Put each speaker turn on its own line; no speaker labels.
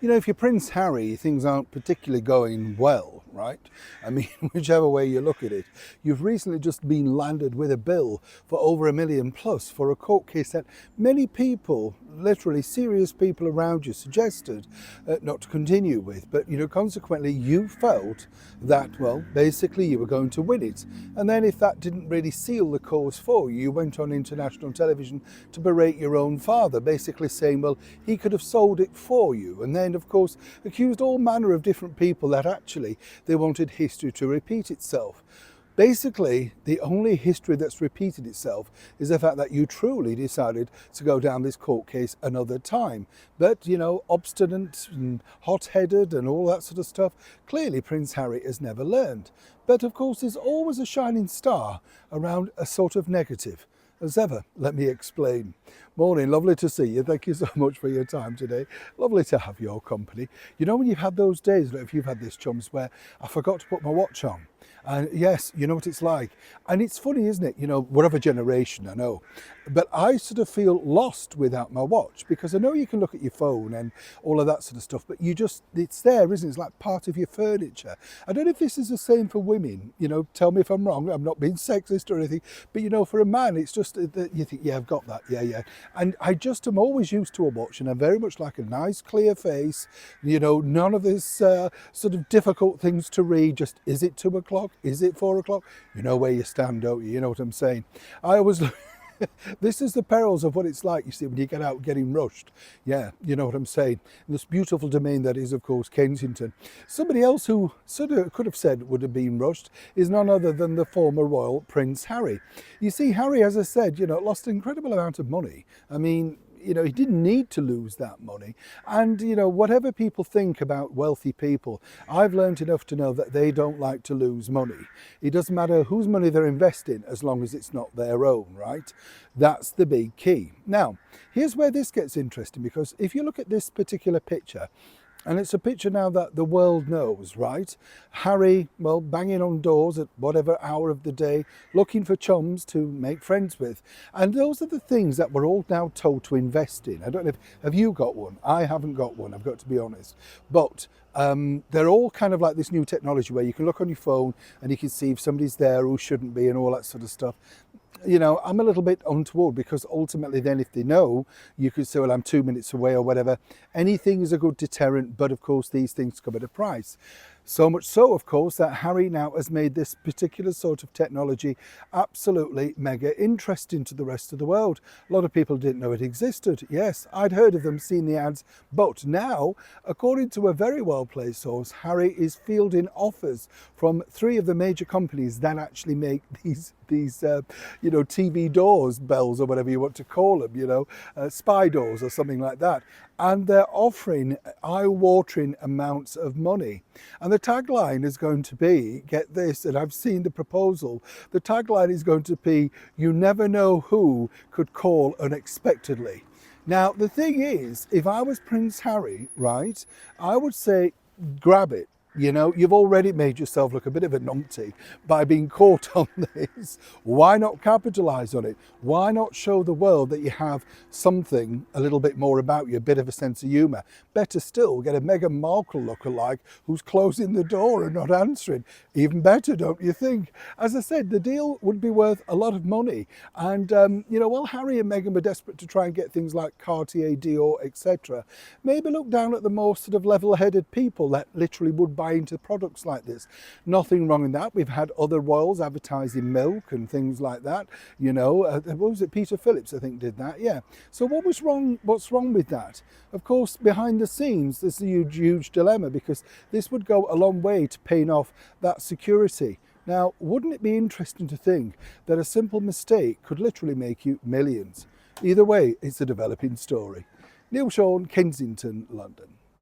You know, if you're Prince Harry, things aren't particularly going well, right? I mean, whichever way you look at it. You've recently just been landed with a bill for over $1 million plus for a court case that many people, literally serious people around you, suggested not to continue with. But, you know, consequently, you felt that, well, basically you were going to win it. And then if that didn't really seal the cause for you, you went on international television to berate your own father, basically saying, well, he could have sold it for you. And then, of course, accused all manner of different people that actually they wanted history to repeat itself. Basically, the only history that's repeated itself is the fact that you truly decided to go down this court case another time. But, you know, obstinate and hot-headed and all that sort of stuff, clearly Prince Harry has never learned. But, of course, there's always a shining star around a sort of negative. As ever, let me explain. Morning, lovely to see you. Thank you so much for your time today. Lovely to have your company. You know when you've had those days, if you've had this, chums, where I forgot to put my watch on. And yes, you know what it's like. And it's funny, isn't it? You know, we're of a generation, I know. But I sort of feel lost without my watch, because I know you can look at your phone and all of that sort of stuff, but you just, it's there, isn't it? It's like part of your furniture. I don't know if this is the same for women. You know, tell me if I'm wrong. I'm not being sexist or anything. But, you know, for a man, it's just that you think, yeah, I've got that. Yeah. And I just am always used to a watch, and I very much like a nice, clear face. You know, none of this sort of difficult things to read. Just, is it 2 o'clock? Is it 4 o'clock? You know where you stand, don't you? You know what I'm saying? I always this is the perils of what it's like, you see, when you get out getting rushed. Yeah, you know what I'm saying. And this beautiful domain that is, of course, Kensington. Somebody else who sort of could have said would have been rushed is none other than the former royal Prince Harry. You see, Harry, as I said, you know, lost an incredible amount of money. I mean, you know, he didn't need to lose that money. And, you know, whatever people think about wealthy people, I've learned enough to know that they don't like to lose money. It doesn't matter whose money they're investing as long as it's not their own, right? That's the big key. Now, here's where this gets interesting, because if you look at this particular picture, and it's a picture now that the world knows, right? Harry, well, banging on doors at whatever hour of the day, looking for chums to make friends with. And those are the things that we're all now told to invest in. I don't know if, have you got one? I haven't got one, I've got to be honest. But they're all kind of like this new technology where you can look on your phone and you can see if somebody's there who shouldn't be and all that sort of stuff. You know, I'm a little bit untoward, because ultimately then if they know, you could say, well, I'm 2 minutes away or whatever. Anything is a good deterrent, but of course these things come at a price. So much so, of course, that Harry now has made this particular sort of technology absolutely mega interesting to the rest of the world. A lot of people didn't know it existed. Yes, I'd heard of them, seen the ads, but now, according to a very well-placed source, Harry is fielding offers from 3 of the major companies that actually make these you know, TV doors, bells, or whatever you want to call them, you know, spy doors or something like that. And they're offering eye-watering amounts of money. And the tagline is going to be, get this, and I've seen the proposal, the tagline is going to be, you never know who could call unexpectedly. Now, the thing is, if I was Prince Harry, right, I would say, grab it. You know, you've already made yourself look a bit of a numpty by being caught on this. Why not capitalize on it? Why not show the world that you have something a little bit more about you, a bit of a sense of humor? Better still, get a Meghan Markle lookalike who's closing the door and not answering. Even better, don't you think? As I said, the deal would be worth a lot of money. And, you know, while Harry and Meghan were desperate to try and get things like Cartier, Dior, etc., maybe look down at the more sort of level-headed people that literally would buy into products like this. Nothing wrong in that. We've had other royals advertising milk and things like that. You know, what was it? Peter Phillips, I think, did that. Yeah. So what was wrong? What's wrong with that? Of course, behind the scenes, there's a huge dilemma, because this would go a long way to paying off that security. Now, wouldn't it be interesting to think that a simple mistake could literally make you millions? Either way, it's a developing story. Neil Sean, Kensington, London.